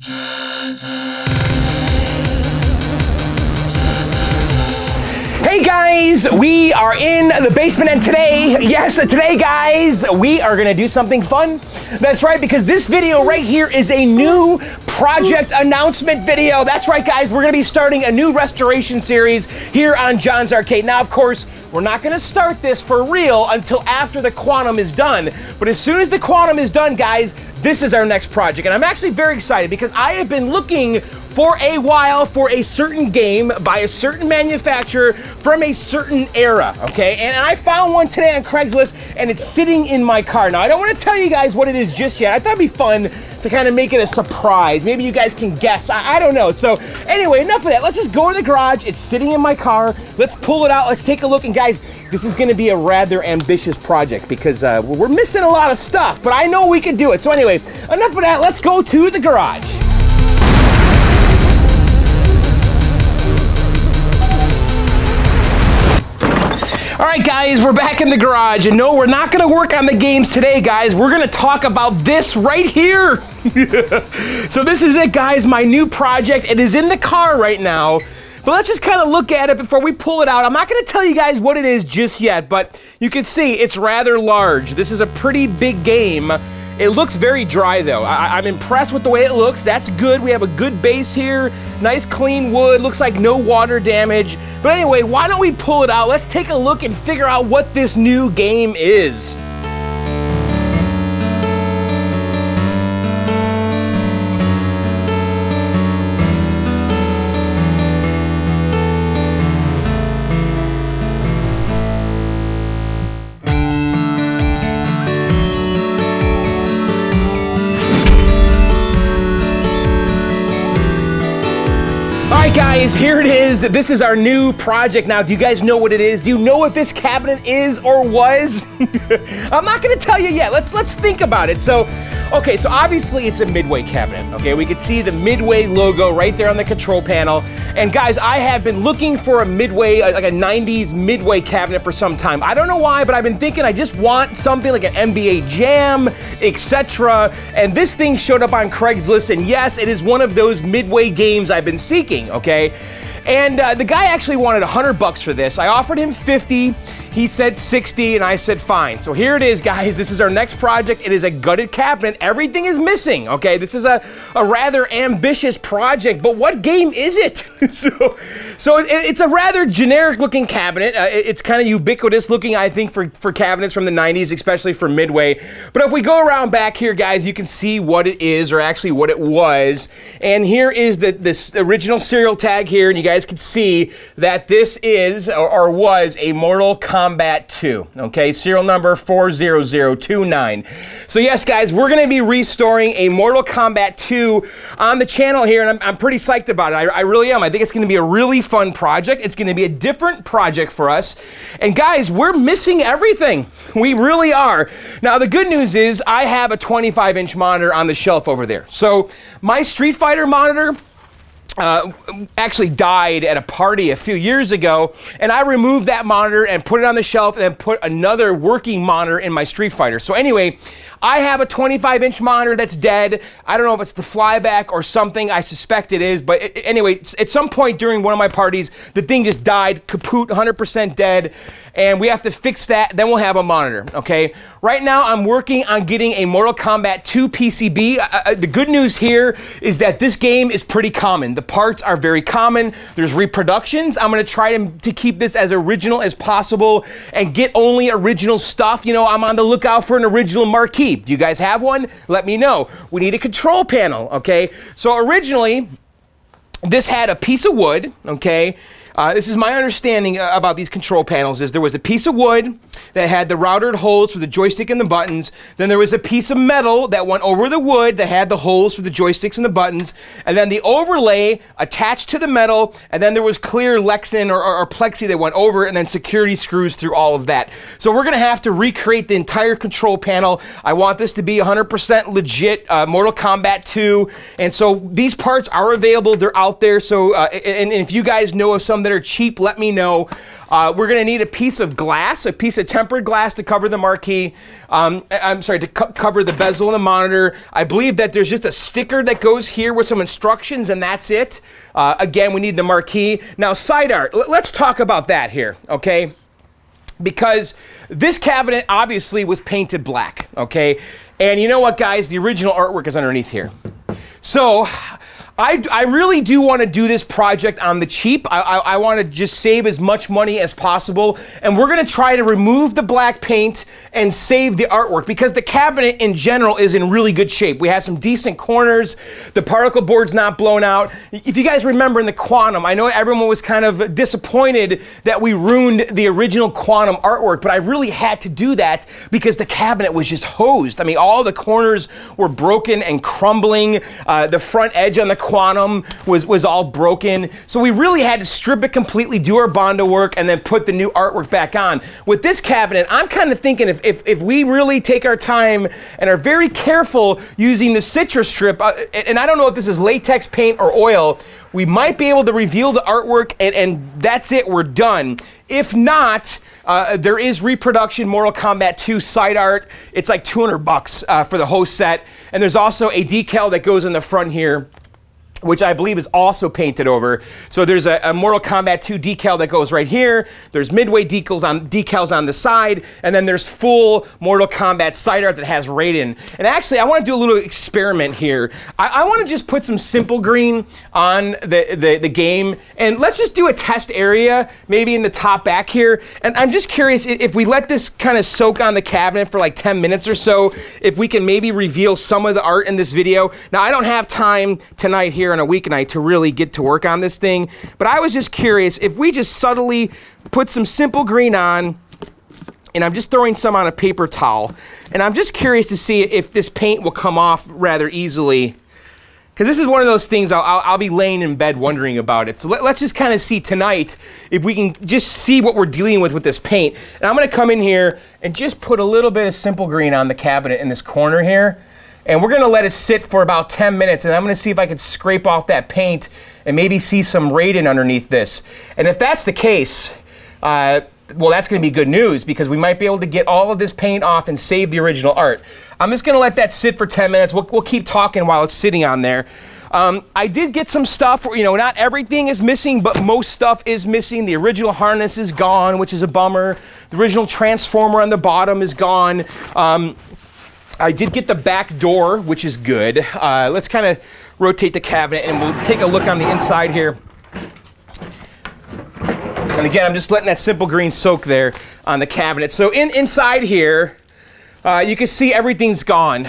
Hey guys, we are in the basement, and today guys, we are gonna do something fun. That's right, because this video right here is a new project announcement video. That's right guys, we're gonna be starting a new restoration series here on John's Arcade. Now of course, we're not gonna start this for real until after the Quantum is done. But as soon as the Quantum is done, guys, this is our next project. And I'm actually very excited because I have been looking for a while for a certain game by a certain manufacturer from a certain era, okay? And I found one today on Craigslist, and it's sitting in my car. Now, I don't want to tell you guys what it is just yet. I thought it'd be fun to kind of make it a surprise. Maybe you guys can guess. I don't know. So anyway, enough of that. Let's just go to the garage. It's sitting in my car. Let's pull it out. Let's take a look. And guys, this is going to be a rather ambitious project because we're missing a lot of stuff, but I know we can do it. So anyway, enough of that. Let's go to the garage. All right, guys, we're back in the garage, and no, we're not gonna work on the games today, guys. We're gonna talk about this right here. So this is it, guys, my new project. It is in the car right now, but let's just kind of look at it before we pull it out. I'm not gonna tell you guys what it is just yet, but you can see it's rather large. This is a pretty big game. It looks very dry though. I'm impressed with the way it looks. That's good. We have a good base here. Nice clean wood. Looks like no water damage. But anyway, why don't we pull it out? Let's take a look and figure out what this new game is. Guys, here it is. This is our new project. Now, do you guys know what it is? Do you know what this cabinet is or was? I'm not gonna tell you yet. Let's think about it. So obviously it's a Midway cabinet. Okay, we could see the Midway logo right there on the control panel. And guys, I have been looking for a Midway, like a 90s Midway cabinet for some time. I don't know why, but I've been thinking I just want something like an NBA Jam, etc. And this thing showed up on Craigslist, and yes, it is one of those Midway games I've been seeking, okay? And the guy actually wanted $100 for this. I offered him 50. He said 60, and I said fine. So here it is, guys. This is our next project. It is a gutted cabinet. Everything is missing, okay? This is a rather ambitious project, but what game is it? so it's a rather generic-looking cabinet. It's kind of ubiquitous looking, I think, for cabinets from the 90s, especially for Midway. But if we go around back here, guys, you can see what it is, or actually what it was. And here is this original serial tag here, and you guys can see that this is, or was, a Morrtal Kombat II, okay, serial number 40029. So yes, guys, we're going to be restoring a Morrtal Kombat II on the channel here, and I'm pretty psyched about it. I really am. I think it's going to be a really fun project. It's going to be a different project for us. And guys, we're missing everything. We really are. Now, the good news is I have a 25-inch monitor on the shelf over there. So my Street Fighter monitor actually died at a party a few years ago, and I removed that monitor and put it on the shelf and then put another working monitor in my Street Fighter. So anyway, I have a 25-inch monitor that's dead. I don't know if it's the flyback or something. I suspect it is, but anyway, at some point during one of my parties, the thing just died, kaput, 100% dead, and we have to fix that, then we'll have a monitor, okay? Right now, I'm working on getting a Morrtal Kombat II PCB. The good news here is that this game is pretty common. The parts are very common. There's reproductions. I'm gonna try to keep this as original as possible and get only original stuff. You know, I'm on the lookout for an original Marquee. Do you guys have one? Let me know. We need a control panel, okay? So originally, this had a piece of wood, okay? This is my understanding about these control panels is there was a piece of wood that had the routed holes for the joystick and the buttons. Then there was a piece of metal that went over the wood that had the holes for the joysticks and the buttons. And then the overlay attached to the metal. And then there was clear Lexan or plexi that went over it, and then security screws through all of that. So we're going to have to recreate the entire control panel. I want this to be 100% legit Morrtal Kombat II. And so these parts are available. They're out there. So, and if you guys know of some some that are cheap, let me know. We're gonna need a piece of glass, a piece of tempered glass to cover the marquee. I'm sorry, to cover the bezel and the monitor. I believe that there's just a sticker that goes here with some instructions, and that's it. Again, we need the marquee. Now, side art, let's talk about that here, okay? Because this cabinet obviously was painted black, okay? And you know what, guys? The original artwork is underneath here. So, I really do want to do this project on the cheap. I want to just save as much money as possible, and we're going to try to remove the black paint and save the artwork, because the cabinet in general is in really good shape. We have some decent corners. The particle board's not blown out. If you guys remember in the Quantum, I know everyone was kind of disappointed that we ruined the original Quantum artwork, but I really had to do that because the cabinet was just hosed. I mean, all the corners were broken and crumbling. The front edge on the Quantum was all broken. So we really had to strip it completely, do our Bondo work, and then put the new artwork back on. With this cabinet, I'm kind of thinking if we really take our time and are very careful using the citrus strip, and I don't know if this is latex paint or oil, we might be able to reveal the artwork, and that's it, we're done. If not, there is reproduction Mortal Kombat 2 side art. It's like $200 for the whole set. And there's also a decal that goes in the front here, which I believe is also painted over. So there's a Mortal Kombat 2 decal that goes right here. There's midway decals on the side, and then there's full Mortal Kombat side art that has Raiden. And actually, I want to do a little experiment here. I want to just put some simple green on the game, and let's just do a test area, maybe in the top back here. And I'm just curious, if we let this kind of soak on the cabinet for like 10 minutes or so, if we can maybe reveal some of the art in this video. Now, I don't have time tonight here on a weeknight to really get to work on this thing, but I was just curious if we just subtly put some simple green on, and I'm just throwing some on a paper towel, and I'm just curious to see if this paint will come off rather easily, because this is one of those things I'll be laying in bed wondering about it. So let's just kind of see tonight if we can just see what we're dealing with this paint. And I'm going to come in here and just put a little bit of simple green on the cabinet in this corner here. And we're gonna let it sit for about 10 minutes, and I'm gonna see if I can scrape off that paint and maybe see some Raiden underneath this. And if that's the case, well, that's gonna be good news, because we might be able to get all of this paint off and save the original art. I'm just gonna let that sit for 10 minutes. We'll keep talking while it's sitting on there. I did get some stuff where, you know, not everything is missing, but most stuff is missing. The original harness is gone, which is a bummer. The original transformer on the bottom is gone. I did get the back door, which is good. Let's kind of rotate the cabinet, and we'll take a look on the inside here. And again, I'm just letting that simple green soak there on the cabinet. So inside here, you can see everything's gone.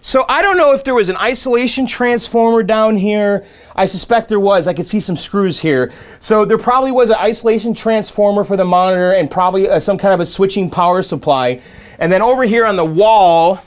So I don't know if there was an isolation transformer down here. I suspect there was. I could see some screws here. So there probably was an isolation transformer for the monitor, and probably some kind of a switching power supply. And then over here on the wall,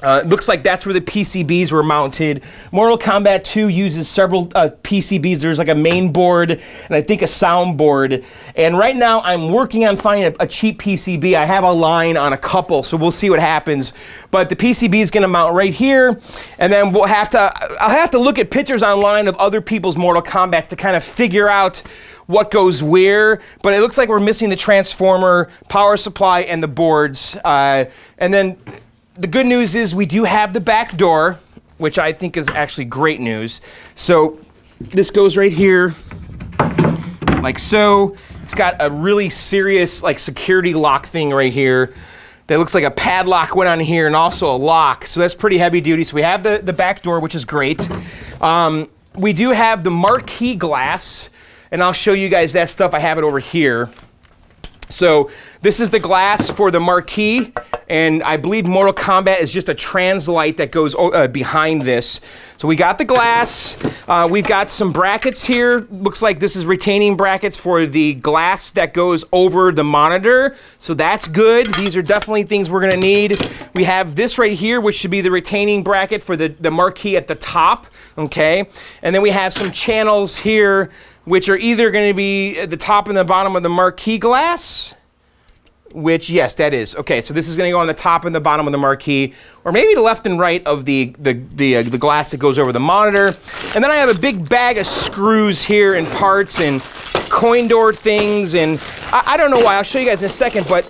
looks like that's where the PCBs were mounted. Mortal Kombat 2 uses several PCBs. There's like a main board and I think a sound board. And right now I'm working on finding a cheap PCB. I have a line on a couple, so we'll see what happens. But the PCB is going to mount right here, and then I'll have to look at pictures online of other people's Mortal Kombats to kind of figure out what goes where, but it looks like we're missing the transformer, power supply, and the boards. And then the good news is we do have the back door, which I think is actually great news. So this goes right here, like so. It's got a really serious like security lock thing right here. That looks like a padlock went on here, and also a lock. So that's pretty heavy duty. So we have the back door, which is great. We do have the Marquee Glass, and I'll show you guys that stuff. I have it over here. So this is the glass for the Marquee, and I believe Mortal Kombat is just a translight that goes behind this. So we got the glass. We've got some brackets here. Looks like this is retaining brackets for the glass that goes over the monitor. So that's good. These are definitely things we're gonna need. We have this right here, which should be the retaining bracket for the Marquee at the top, okay? And then we have some channels here, which are either going to be at the top and the bottom of the Marquee glass. which, yes, that is. Okay, so this is gonna go on the top and the bottom of the marquee, or maybe the left and right of the glass that goes over the monitor. And then I have a big bag of screws here and parts and coin door things, and I don't know why. I'll show you guys in a second, but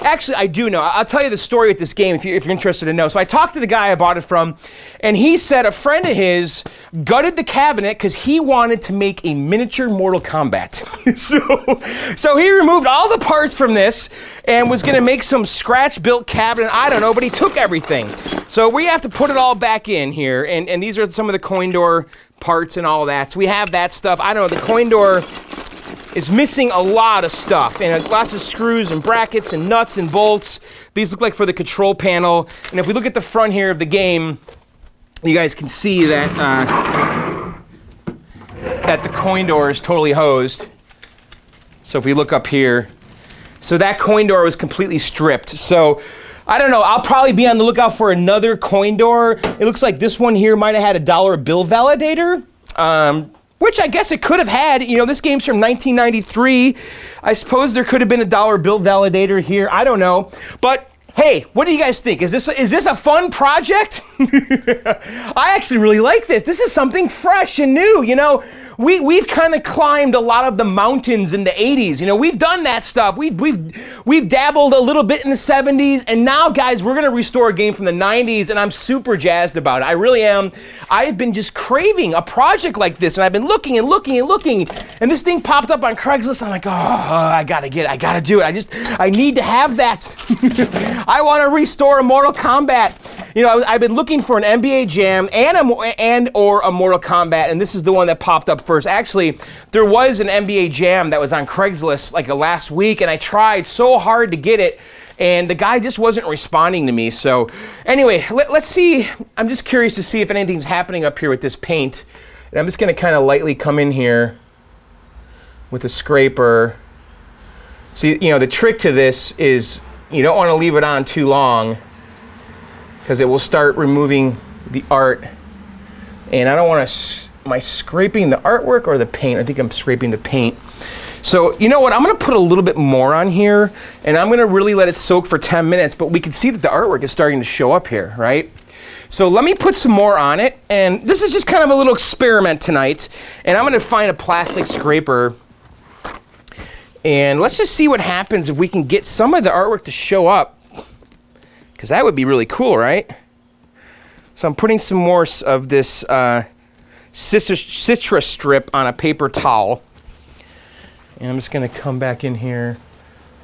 actually I do know. I'll tell you the story with this game if you're interested to know. So I talked to the guy I bought it from, and he said a friend of his gutted the cabinet because he wanted to make a miniature Mortal Kombat. so he removed all the parts from this and was gonna make some scratch-built cabinet. I don't know, but he took everything. So we have to put it all back in here, and these are some of the coin door parts and all that. So we have that stuff. I don't know, the coin door is missing a lot of stuff, and lots of screws and brackets and nuts and bolts. These look like for the control panel. And if we look at the front here of the game, you guys can see that that the coin door is totally hosed. So if we look up here, so that coin door was completely stripped. So I don't know, I'll probably be on the lookout for another coin door. It looks like this one here might have had a dollar bill validator. Which I guess it could have had. You know, this game's from 1993. I suppose there could have been a dollar bill validator here. I don't know. But hey, what do you guys think? Is this a fun project? I actually really like this. This is something fresh and new. You know, we've kind of climbed a lot of the mountains in the 80s. You know, we've done that stuff. We've dabbled a little bit in the 70s, and now, guys, we're gonna restore a game from the 90s, and I'm super jazzed about it. I really am. I've been just craving a project like this, and I've been looking and looking and looking, and this thing popped up on Craigslist. I'm like, oh, I gotta get it. I gotta do it. I need to have that. I want to restore a Mortal Kombat. You know, I've been looking for an NBA Jam or a Mortal Kombat, and this is the one that popped up first. Actually, there was an NBA Jam that was on Craigslist like last week, and I tried so hard to get it, and the guy just wasn't responding to me. So anyway, let's see. I'm just curious to see if anything's happening up here with this paint. And I'm just going to kind of lightly come in here with a scraper. See, you know, the trick to this is you don't want to leave it on too long because it will start removing the art. And I don't want to, am I scraping the artwork or the paint? I think I'm scraping the paint. So, you know what, I'm going to put a little bit more on here, and I'm going to really let it soak for 10 minutes, but we can see that the artwork is starting to show up here, right? So let me put some more on it, and this is just kind of a little experiment tonight, and I'm going to find a plastic scraper, and let's just see what happens if we can get some of the artwork to show up, because that would be really cool, right? So I'm putting some more of this citrus strip on a paper towel. And I'm just going to come back in here,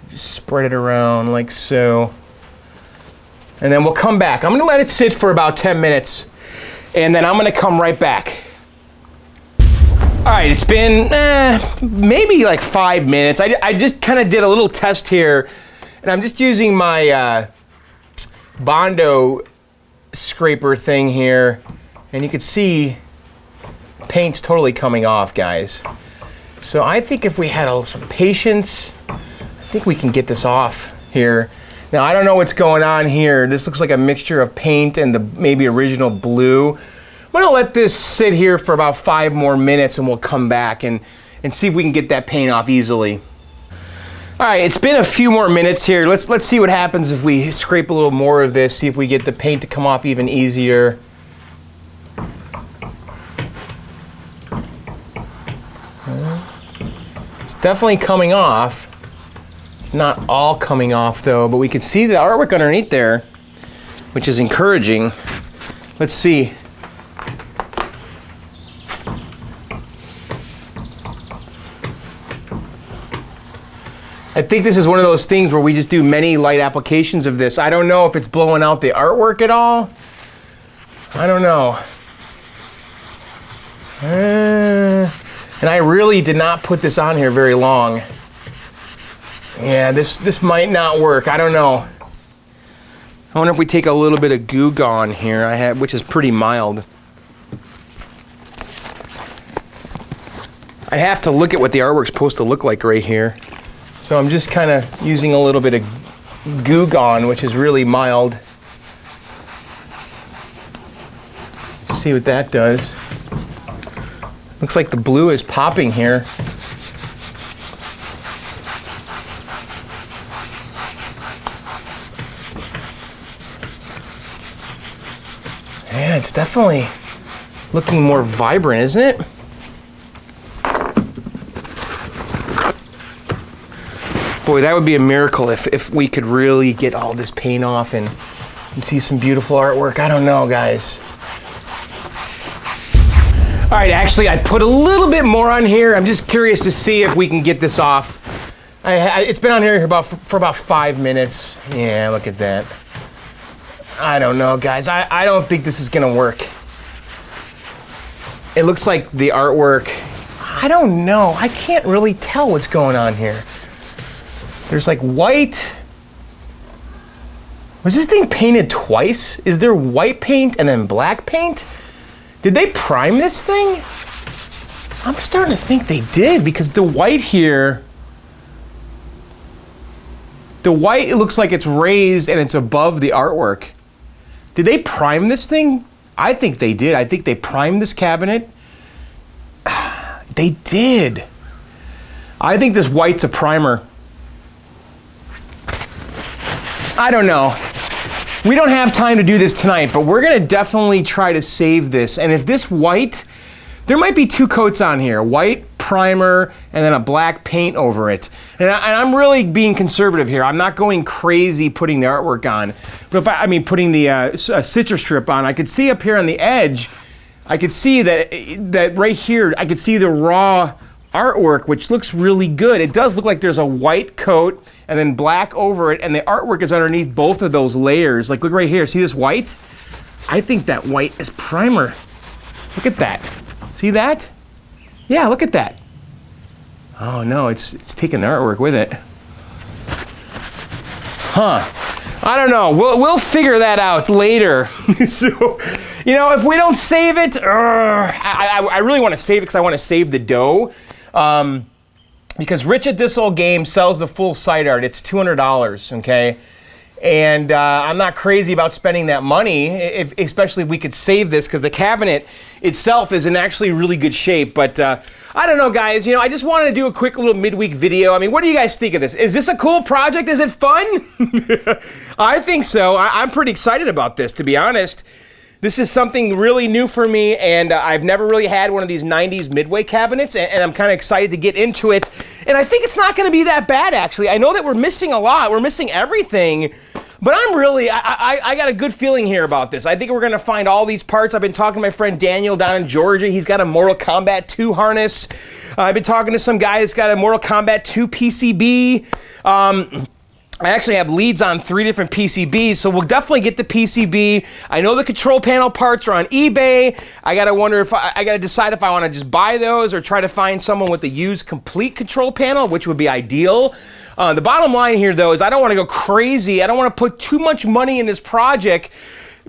just spread it around like so. And then we'll come back. I'm going to let it sit for about 10 minutes, and then I'm going to come right back. All right, it's been maybe like 5 minutes. I just kind of did a little test here, and I'm just using my Bondo scraper thing here, and you can see paint's totally coming off, guys. So I think if we had some patience, I think we can get this off here. Now, I don't know what's going on here. This looks like a mixture of paint and the maybe original blue. I'm gonna let this sit here for about 5 more minutes, and we'll come back and see if we can get that paint off easily. All right, it's been a few more minutes here. Let's see what happens if we scrape a little more of this, see if we get the paint to come off even easier. Definitely coming off. It's not all coming off though, but we can see the artwork underneath there, which is encouraging. Let's see. I think this is one of those things where we just do many light applications of this. I don't know if it's blowing out the artwork at all. I don't know. And I really did not put this on here very long. Yeah, this might not work. I don't know. I wonder if we take a little bit of Goo Gone here, which is pretty mild. I have to look at what the artwork's supposed to look like right here. So I'm just kind of using a little bit of Goo Gone, which is really mild. See what that does. Looks like the blue is popping here. definitely looking more vibrant, isn't it? Boy, that would be a miracle if we could really get all this paint off and see some beautiful artwork. I don't know, guys. All right, actually, I put a little bit more on here. I'm just curious to see if we can get this off. It's been on here for about 5 minutes. Yeah, look at that. I don't know, guys. I don't think this is gonna work. It looks like the artwork, I don't know. I can't really tell what's going on here. There's like white. Was this thing painted twice? Is there white paint and then black paint? Did they prime this thing? I'm starting to think they did, because the white here, the white, it looks like it's raised and it's above the artwork. Did they prime this thing? I think they did. I think they primed this cabinet. They did. I think this white's a primer. I don't know. We don't have time to do this tonight, but we're gonna definitely try to save this. And if this white, there might be 2 coats on here, white primer and then a black paint over it. And I'm really being conservative here. I'm not going crazy putting the artwork on. But if I mean putting the citrus strip on, I could see up here on the edge, I could see that right here, I could see the raw artwork, which looks really good. It does look like there's a white coat and then black over it, and the artwork is underneath both of those layers. Like, look right here, see this white? I think that white is primer. Look at that. See that? Yeah, look at that. Oh no, it's taking the artwork with it. Huh. I don't know. We'll figure that out later. So, you know, if we don't save it, I really want to save it because I want to save the dough. Because Rich at This Old Game sells the full site art. It's $200, okay? And I'm not crazy about spending that money, especially if we could save this, because the cabinet itself is in actually really good shape. But I don't know, guys. You know, I just wanted to do a quick little midweek video. I mean, what do you guys think of this? Is this a cool project? Is it fun? I think so. I'm pretty excited about this, to be honest. This is something really new for me, and I've never really had one of these 90s Midway cabinets, and I'm kind of excited to get into it. And I think it's not going to be that bad, actually. I know that we're missing a lot. We're missing everything, but I'm really, I got a good feeling here about this. I think we're going to find all these parts. I've been talking to my friend Daniel down in Georgia. He's got a Mortal Kombat II harness. I've been talking to some guy that's got a Mortal Kombat II PCB. I actually have leads on 3 different PCBs, so we'll definitely get the PCB. I know the control panel parts are on eBay. I gotta wonder if I gotta decide if I want to just buy those or try to find someone with a used complete control panel, which would be ideal. The bottom line here, though, is I don't want to go crazy. I don't want to put too much money in this project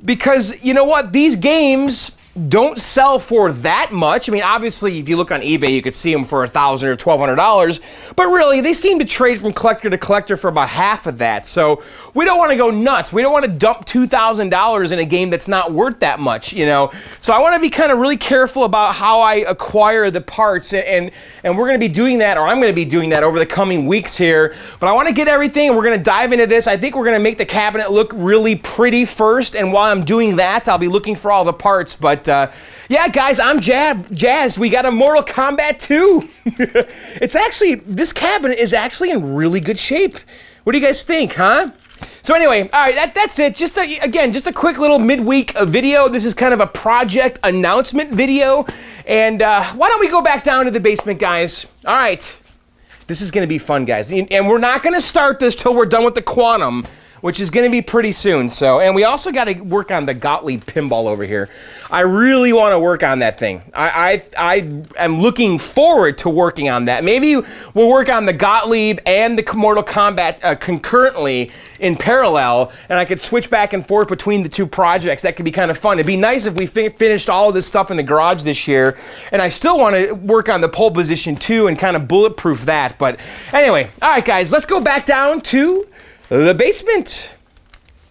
because, you know what, these games don't sell for that much. I mean, obviously, if you look on eBay, you could see them for $1,000 or $1,200, but really, they seem to trade from collector to collector for about half of that. So we don't want to go nuts. We don't want to dump $2,000 in a game that's not worth that much, you know? So I want to be kind of really careful about how I acquire the parts, and we're going to be doing that, or I'm going to be doing that over the coming weeks here. But I want to get everything, and we're going to dive into this. I think we're going to make the cabinet look really pretty first, and while I'm doing that, I'll be looking for all the parts. But yeah, guys, I'm jazzed. We got a Mortal Kombat 2. It's actually, this cabinet is actually in really good shape. What do you guys think, huh? So anyway, all right, that's it. Just a quick little midweek video. This is kind of a project announcement video. And why don't we go back down to the basement, guys? All right, this is gonna be fun, guys. And we're not gonna start this till we're done with the Quantum, which is going to be pretty soon. So, and we also got to work on the Gottlieb pinball over here. I really want to work on that thing. I am looking forward to working on that. Maybe we'll work on the Gottlieb and the Mortal Kombat concurrently in parallel, and I could switch back and forth between the 2 projects. That could be kind of fun. It'd be nice if we finished all of this stuff in the garage this year, and I still want to work on the pole position too and kind of bulletproof that. But anyway, all right, guys, let's go back down to the basement.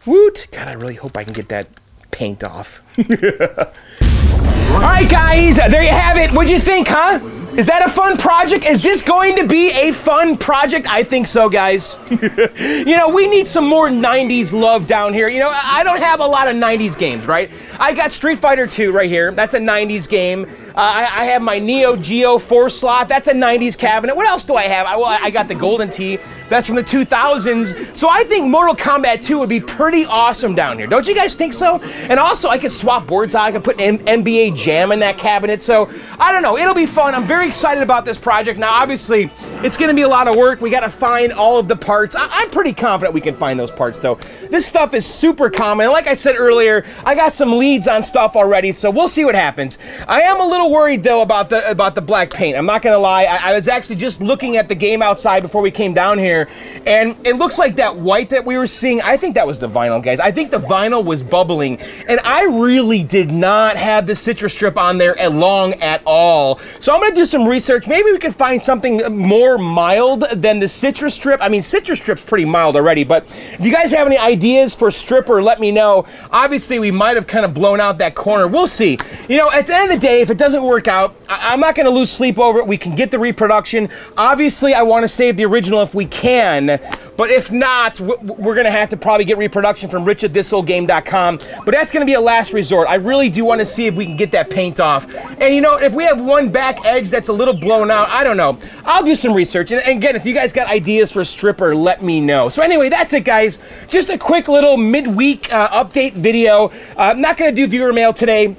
Woot. God, I really hope I can get that paint off. All right, guys, there you have it. What'd you think, huh? Is that a fun project? Is this going to be a fun project? I think so, guys. You know, we need some more 90s love down here. You know, I don't have a lot of 90s games, right? I got Street Fighter II right here. That's a 90s game. I have my Neo Geo 4 slot. That's a 90s cabinet. What else do I have? I got the Golden Tee. That's from the 2000s. So I think Mortal Kombat 2 would be pretty awesome down here. Don't you guys think so? And also, I could swap boards out. I could put an NBA Jam in that cabinet. So, I don't know. It'll be fun. I'm very excited about this project. Now, obviously, it's going to be a lot of work. We got to find all of the parts. I'm pretty confident we can find those parts, though. This stuff is super common. And like I said earlier, I got some leads on stuff already, so we'll see what happens. I am a little worried, though, about the black paint. I'm not going to lie. I was actually just looking at the game outside before we came down here, and it looks like that white that we were seeing, I think that was the vinyl, guys. I think the vinyl was bubbling, and I really did not have the citrus strip on there long at all. So I'm going to do some research. Maybe we can find something more mild than the citrus strip. I mean, citrus strip's pretty mild already, but if you guys have any ideas for stripper, let me know. Obviously, we might have kind of blown out that corner. We'll see. You know, at the end of the day, if it doesn't work out, I'm not going to lose sleep over it. We can get the reproduction. Obviously, I want to save the original if we can, but if not, we're going to have to probably get reproduction from rich@thisoldgame.com, but that's going to be a last resort. I really do want to see if we can get that paint off. And you know, if we have one back edge that's a little blown out, I don't know. I'll do some research. And again, if you guys got ideas for stripper, let me know. So anyway, that's it, guys. Just a quick little midweek update video. I'm not going to do viewer mail today.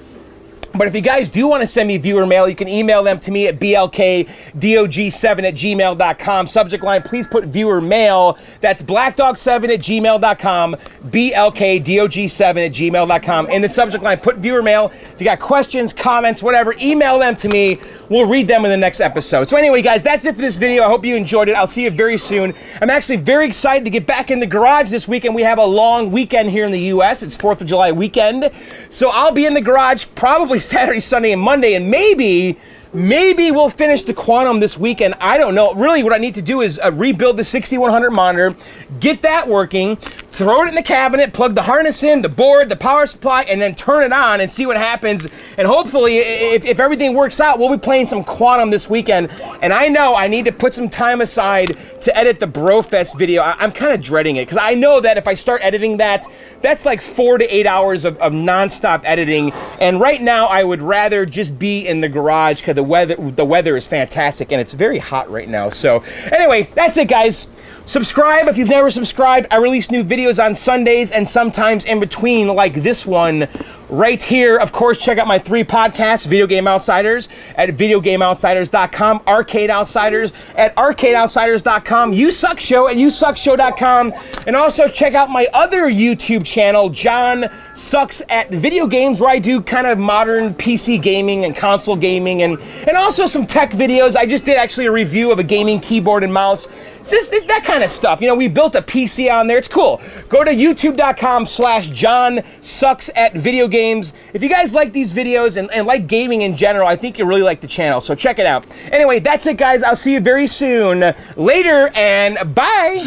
But if you guys do want to send me viewer mail, you can email them to me at blkdog7@gmail.com. Subject line, please put viewer mail. That's blackdog7@gmail.com, blkdog7@gmail.com. In the subject line, put viewer mail. If you got questions, comments, whatever, email them to me. We'll read them in the next episode. So anyway, guys, that's it for this video. I hope you enjoyed it. I'll see you very soon. I'm actually very excited to get back in the garage this weekend. We have a long weekend here in the U.S. It's 4th of July weekend. So I'll be in the garage probably Saturday, Sunday, and Monday, and maybe we'll finish the Quantum this weekend. I don't know. Really, what I need to do is rebuild the 6100 monitor, get that working, throw it in the cabinet, plug the harness in, the board, the power supply, and then turn it on and see what happens. And hopefully, if everything works out, we'll be playing some Quantum this weekend. And I know I need to put some time aside to edit the Brofest video. I'm kind of dreading it, because I know that if I start editing that, that's like 4 to 8 hours of nonstop editing. And right now, I would rather just be in the garage, because the weather is fantastic, and it's very hot right now. So anyway, that's it, guys. Subscribe if you've never subscribed. I release new videos on Sundays and sometimes in between, like this one right here. Of course, check out my 3 podcasts, Video Game Outsiders at videogameoutsiders.com, Arcade Outsiders at arcadeoutsiders.com, You Suck Show at yousuckshow.com, and also check out my other YouTube channel, John Sucks at Video Games, where I do kind of modern PC gaming and console gaming, and also some tech videos. I just did actually a review of a gaming keyboard and mouse. It's just that kind of stuff. You know, we built a PC on there. It's cool. Go to youtube.com/John Sucks at Video Games. If you guys like these videos and like gaming in general, I think you'll really like the channel, so check it out. Anyway, that's it, guys. I'll see you very soon. Later, and bye!